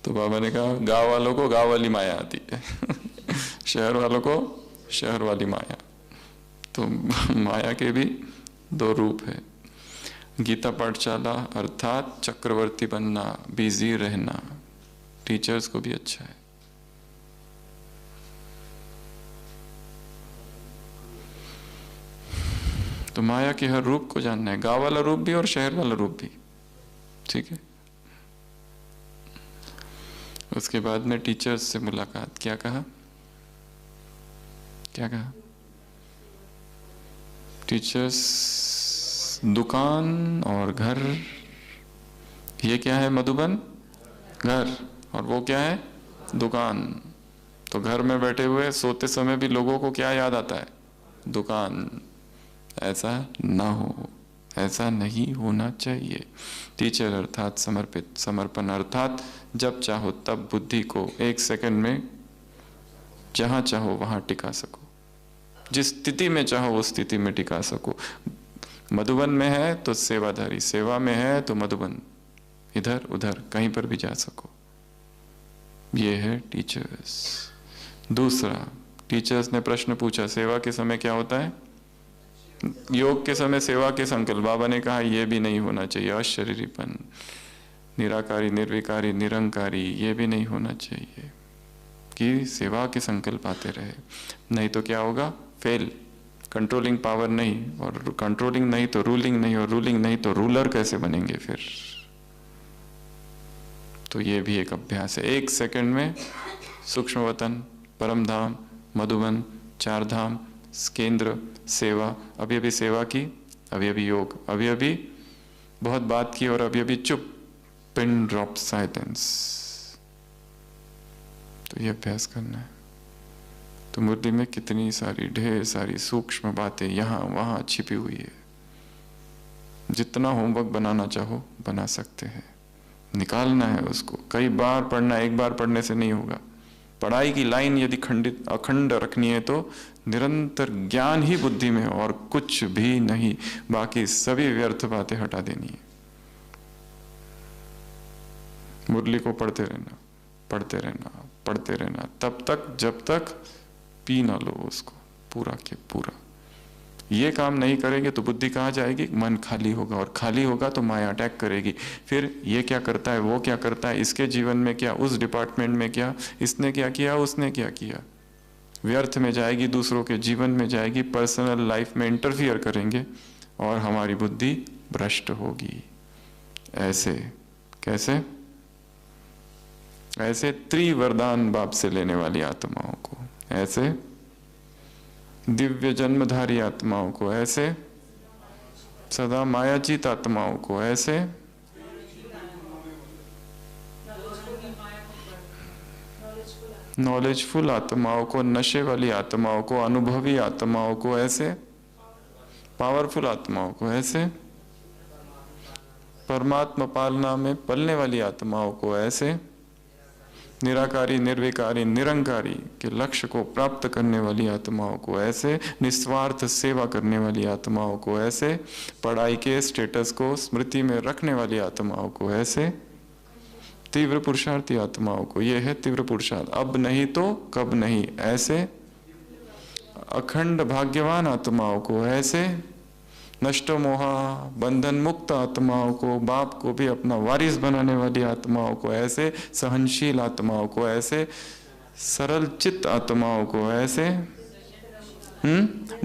तो बाबा ने कहा गांव वालों को गांव वाली माया आती है शहर वालों को शहर वाली माया। तो माया के भी 2 रूप है। गीता पाठशाला अर्थात चक्रवर्ती बनना, बिजी रहना, टीचर्स को भी अच्छा है। तो माया के हर रूप को जानना है, गांव वाला रूप भी और शहर वाला रूप भी, ठीक है। उसके बाद में टीचर्स से मुलाकात, क्या कहा? क्या कहा? टीचर्स, दुकान और घर, ये क्या है मधुबन? घर, और वो क्या है? दुकान। तो घर में बैठे हुए सोते समय भी लोगों को क्या याद आता है? दुकान। ऐसा ना हो, ऐसा नहीं होना चाहिए। टीचर अर्थात समर्पित, समर्पण अर्थात जब चाहो तब बुद्धि को 1 सेकंड में जहां चाहो वहां टिका सको, जिस स्थिति में चाहो उस स्थिति में टिका सको। मधुबन में है तो सेवाधारी, सेवा में है तो मधुबन, इधर उधर कहीं पर भी जा सको। ये है टीचर्स। दूसरा, टीचर्स ने प्रश्न पूछा सेवा के समय क्या होता है? योग के समय सेवा के संकल्प। बाबा ने कहा यह भी नहीं होना चाहिए, अशरीरीपन, निराकारी निर्विकारी निरंकारी, ये भी नहीं होना चाहिए कि सेवा के संकल्प आते रहे। नहीं तो क्या होगा? फेल। कंट्रोलिंग पावर नहीं, और कंट्रोलिंग नहीं तो रूलिंग नहीं, और रूलिंग नहीं तो रूलर कैसे बनेंगे फिर? तो ये भी एक अभ्यास है। 1 सेकंड में सूक्ष्म वतन, परम धाम, मधुबन, 4 धाम, केंद्र, सेवा। अभी अभी सेवा की, अभी अभी योग, अभी अभी बहुत बात की और अभी अभी चुप, पिन ड्रॉप साइलेंस। तो ये अभ्यास करना है। तो मुरली में कितनी सारी, ढेर सारी सूक्ष्म बातें यहाँ वहाँ छिपी हुई है। जितना होमवर्क बनाना चाहो बना सकते हैं, निकालना है उसको। कई बार पढ़ना, एक बार पढ़ने से नहीं होगा, पढ़ाई की लाइन यदि खंडित अखंड रखनी है तो निरंतर ज्ञान ही बुद्धि में और कुछ भी नहीं, बाकी सभी व्यर्थ बातें हटा देनी है। मुरली को पढ़ते रहना, पढ़ते रहना, पढ़ते रहना, तब तक जब तक पी ना लो उसको पूरा के पूरा। ये काम नहीं करेंगे तो बुद्धि कहाँ जाएगी? मन खाली होगा, और खाली होगा तो माया अटैक करेगी। फिर ये क्या करता है, वो क्या करता है, इसके जीवन में क्या, उस डिपार्टमेंट में क्या, इसने क्या किया, उसने क्या किया, व्यर्थ में जाएगी, दूसरों के जीवन में जाएगी, पर्सनल लाइफ में इंटरफियर करेंगे और हमारी बुद्धि भ्रष्ट होगी। ऐसे कैसे? ऐसे त्रिवरदान बाप से लेने वाली आत्माओं को, ऐसे दिव्य जन्मधारी आत्माओं को, ऐसे सदा मायाजीत आत्माओं को, ऐसे नॉलेजफुल आत्माओं को, नशे वाली आत्माओं को, अनुभवी आत्माओं को, ऐसे पावरफुल आत्माओं को, ऐसे परमात्मा पालना में पलने वाली आत्माओं को, ऐसे निराकारी, निर्विकारी, निरंकारी के लक्ष्य को प्राप्त करने वाली आत्माओं को, ऐसे निस्वार्थ सेवा करने वाली आत्माओं को, ऐसे पढ़ाई के स्टेटस को स्मृति में रखने वाली आत्माओं को, ऐसे तीव्र पुरुषार्थी आत्माओं को। यह है तीव्र पुरुषार्थ, अब नहीं तो कब नहीं, ऐसे अखंड भाग्यवान आत्माओं को, ऐसे नष्ट मोहा बंधन मुक्त आत्माओं को, बाप को भी अपना वारिस बनाने वाली आत्माओं को, ऐसे सहनशील आत्माओं को, ऐसे सरल चित्त आत्माओं को, ऐसे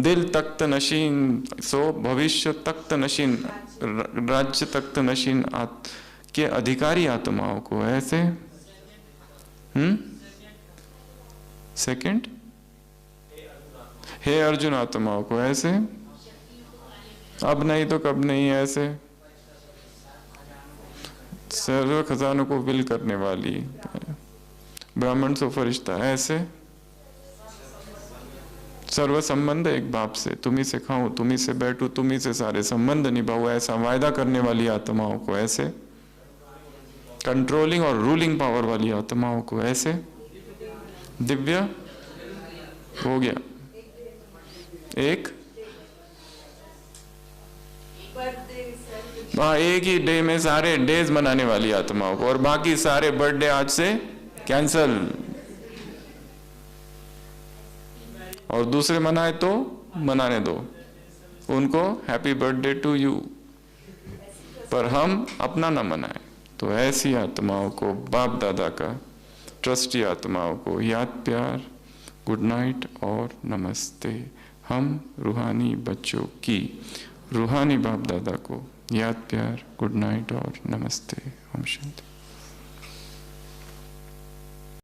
दिल तख्त नशीन सो भविष्य तख्त नशीन राज्य तख्त नशीन के अधिकारी आत्माओं को, ऐसे सेकंड हे अर्जुन आत्माओं को, ऐसे अब नहीं तो कब नहीं, ऐसे सर्व खजानों को विल करने वाली ब्राह्मण सो फरिश्ता, ऐसे सर्व संबंध एक बाप से, तुम्ही से खाऊं, तुम्ही से बैठूं, तुम्ही से सारे संबंध निभाऊं, ऐसा वायदा करने वाली आत्माओं को, ऐसे कंट्रोलिंग और रूलिंग पावर वाली आत्माओं को, ऐसे दिव्य हो गया एक एक ही डे में सारे डेज मनाने वाली आत्माओं को, और बाकी सारे बर्थडे आज से कैंसल, और दूसरे मनाए तो मनाने दो उनको, हैप्पी बर्थडे टू यू, पर हम अपना ना मनाए। तो ऐसी आत्माओं को, बाप दादा का ट्रस्टी आत्माओं को याद प्यार, गुड नाइट और नमस्ते। हम रूहानी बच्चों की रूहानी बाप दादा को याद प्यार, गुड नाइट और नमस्ते। ओम शांति।